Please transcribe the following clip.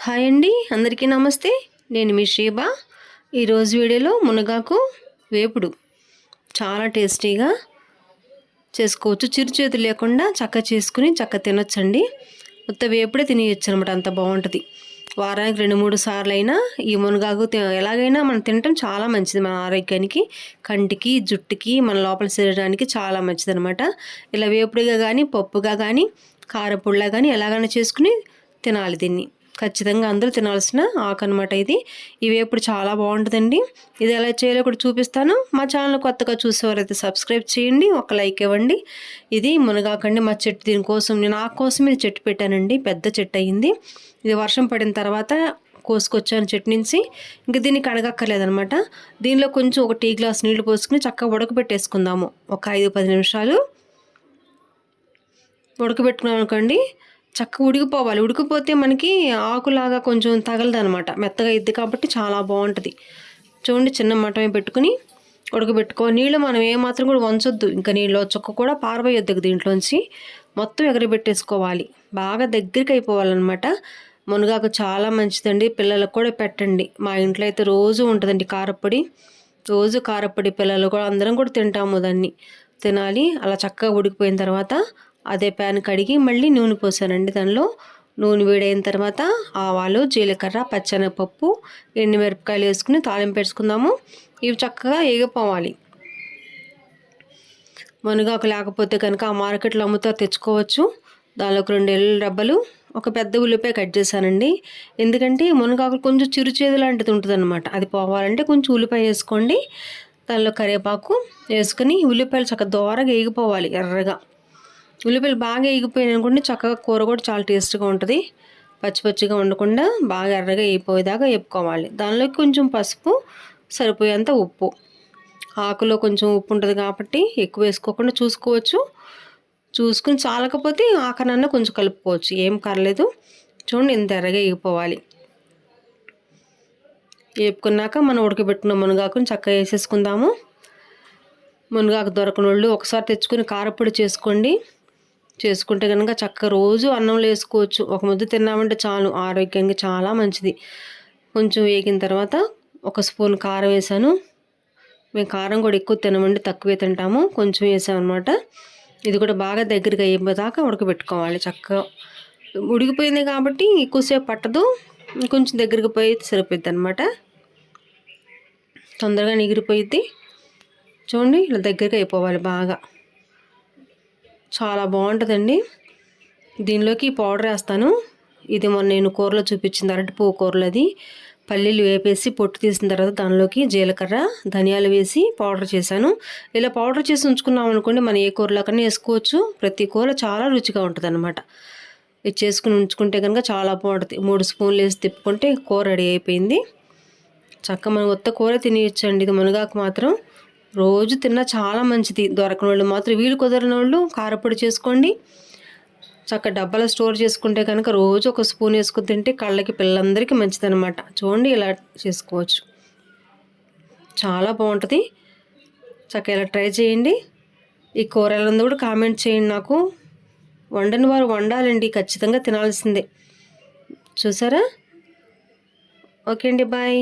Hi అండి, అందరికీ నమస్తే. నేను మీ శ్రీబా. ఈరోజు వీడియోలో మునగాకు వేపుడు చాలా టేస్టీగా చేసుకోవచ్చు. చిరు చేతులు లేకుండా చక్క చేసుకుని చక్క తినొచ్చండి. మొత్త వేపుడే తినేయచ్చు అనమాట, అంత బాగుంటుంది. వారానికి 2-3 సార్లు అయినా ఈ మునగాకు ఎలాగైనా మనం తినటం చాలా మంచిది. మన ఆరోగ్యానికి, కంటికి, జుట్టుకి, మన లోపల శరీరానికి చాలా మంచిది అనమాట. ఇలా వేపుడుగా కానీ, పప్పుగా కానీ, కారపుళ్ళ కానీ ఎలాగైనా చేసుకుని తినాలి. దీన్ని ఖచ్చితంగా అందరూ తినాల్సిన ఆకు అనమాట ఇది. ఈ వేపుడు చాలా బాగుంటుందండి. ఇది ఎలా చేయాలో కూడా చూపిస్తాను. మా ఛానల్ కొత్తగా చూసేవారైతే సబ్స్క్రైబ్ చేయండి, ఒక లైక్ ఇవ్వండి. ఇది మునగాకండి, మా చెట్టు. దీనికోసం నేను ఆకు కోసం ఇది చెట్టు పెట్టానండి. పెద్ద చెట్టు అయ్యింది. ఇది వర్షం పడిన తర్వాత కోసుకొచ్చాను చెట్టు నుంచి. ఇంక దీన్ని కడగక్కర్లేదనమాట. దీనిలో కొంచెం ఒక టీ గ్లాస్ నీళ్లు పోసుకుని చక్కగా ఉడకబెట్టేసుకుందాము. ఒక 5-10 నిమిషాలు ఉడకబెట్టుకున్నాం అనుకోండి, చక్కగా ఉడికిపోవాలి. ఉడికిపోతే మనకి ఆకులాగా కొంచెం తగలదనమాట, మెత్తగా ఇద్ది కాబట్టి చాలా బాగుంటుంది. చూడండి, చిన్న మటమే పెట్టుకుని ఉడకబెట్టుకో. నీళ్ళు మనం ఏమాత్రం కూడా వంచొద్దు. ఇంకా నీళ్ళు చుక్క కూడా పారవేయొద్దు దీంట్లోంచి. మొత్తం ఎగరబెట్టేసుకోవాలి. బాగా దగ్గరికి అయిపోవాలన్నమాట. మునగాకు చాలా మంచిదండి. పిల్లలకు కూడా పెట్టండి. మా ఇంట్లో అయితే రోజు ఉంటుందండి కారప్పొడి. రోజు కారప్పొడి పిల్లలు కూడా అందరం కూడా తింటాము. దాన్ని తినాలి. అలా చక్కగా ఉడికిపోయిన తర్వాత అదే ప్యాన్ కడిగి మళ్ళీ నూనె పోసానండి. దానిలో నూనె వేడైన తర్వాత ఆవాలు, జీలకర్ర, పచ్చెనగపప్పు, ఎండుమిరపకాయలు వేసుకుని తాలింపు వేసుకుందాము. ఇవి చక్కగా ఏగిపోవాలి. మునగాకు లేకపోతే కనుక ఆ మార్కెట్లో అమ్ముతారు, తెచ్చుకోవచ్చు. దానిలోకి 2 ఎల్లుల్లి రబ్బలు, ఒక పెద్ద ఉల్లిపాయ కట్ చేశానండి. ఎందుకంటే మునగాకు కొంచెం చిరుచేదు లాంటిది ఉంటుంది అనమాట. అది పోవాలంటే కొంచెం ఉల్లిపాయ వేసుకోండి. దానిలో కరివేపాకు వేసుకుని ఉల్లిపాయలు చక్కగా దోరగా ఏగిపోవాలి. ఎర్రగా ఉల్లిపాయలు బాగా వేగిపోయినాయి అనుకోండి, చక్కగా కూర కూడా చాలా టేస్ట్గా ఉంటుంది. పచ్చి పచ్చిగా ఉండకుండా బాగా ఎర్రగా వేగిపోయేదాకా వేపుకోవాలి. దానిలోకి కొంచెం పసుపు, సరిపోయేంత ఉప్పు. ఆకులో కొంచెం ఉప్పు ఉంటుంది కాబట్టి ఎక్కువ వేసుకోకుండా చూసుకోవచ్చు. చూసుకుని చాలకపోతే ఆకనన్నా కొంచెం కలుపుకోవచ్చు, ఏం కర్లేదు. చూడండి, ఇంత ఎర్రగా వేగిపోవాలి. వేపుకున్నాక మనం ఉడకబెట్టుకున్న మునగాకుని చక్కగా వేసేసుకుందాము. మునగాకు దొరకనోళ్ళు ఒకసారి తెచ్చుకుని కారపొడి చేసుకుంటే కనుక చక్కగా రోజు అన్నంలో వేసుకోవచ్చు. ఒక ముద్ద తిన్నామంటే చాలు, ఆరోగ్యానికి చాలా మంచిది. కొంచెం వేగిన తర్వాత 1 స్పూన్ కారం వేసాను. మేము కారం కూడా ఎక్కువ తినమండి, తక్కువే తింటాము. కొంచెం వేసామన్నమాట. ఇది కూడా బాగా దగ్గరగా అయ్యేదాకా ఉడకబెట్టుకోవాలి. చక్కగా ఉడికిపోయింది కాబట్టి ఎక్కువసేపు పట్టదు, కొంచెం దగ్గరికి పోయి సరిపోద్ది అనమాట. తొందరగా నిగిరిపోయిద్ది. చూడండి, ఇలా దగ్గరగా అయిపోవాలి బాగా. చాలా బాగుంటుందండి. దీనిలోకి పౌడర్ వేస్తాను. ఇది మొన్న నేను కూరలో చూపించింది, అరటిపువ్వు కూరలో. అది పల్లీలు వేపేసి పొట్టు తీసిన తర్వాత దానిలోకి జీలకర్ర, ధనియాలు వేసి పౌడర్ చేశాను. ఇలా పౌడర్ చేసి ఉంచుకున్నాం అనుకోండి, మనం ఏ కూరలో కన్నా వేసుకోవచ్చు. ప్రతి కూర చాలా రుచిగా ఉంటుంది అనమాట. ఇది చేసుకుని ఉంచుకుంటే కనుక చాలా బాగుంటుంది. 3 స్పూన్లు వేసి తిప్పుకుంటే కూర రెడీ అయిపోయింది. చక్కగా మనం కొత్త కూర తినేయచ్చండి. ఇది మునగాకు మాత్రం రోజు తిన్నా చాలా మంచిది. దొరకని వాళ్ళు మాత్రం, వీలు కుదరని వాళ్ళు కారపొడి చేసుకోండి. చక్క డబ్బాలో స్టోర్ చేసుకుంటే కనుక రోజు 1 స్పూన్ వేసుకుని తింటే కళ్ళకి, పిల్లలందరికీ మంచిదన్నమాట. చూడండి, ఇలా చేసుకోవచ్చు, చాలా బాగుంటుంది. చక్క ఇలా ట్రై చేయండి. ఈ కూర ఎలా ఉందో కూడా కామెంట్ చేయండి నాకు. వండని వారు వండాలండి, ఖచ్చితంగా తినాల్సిందే. చూసారా? ఓకే అండి, బాయ్.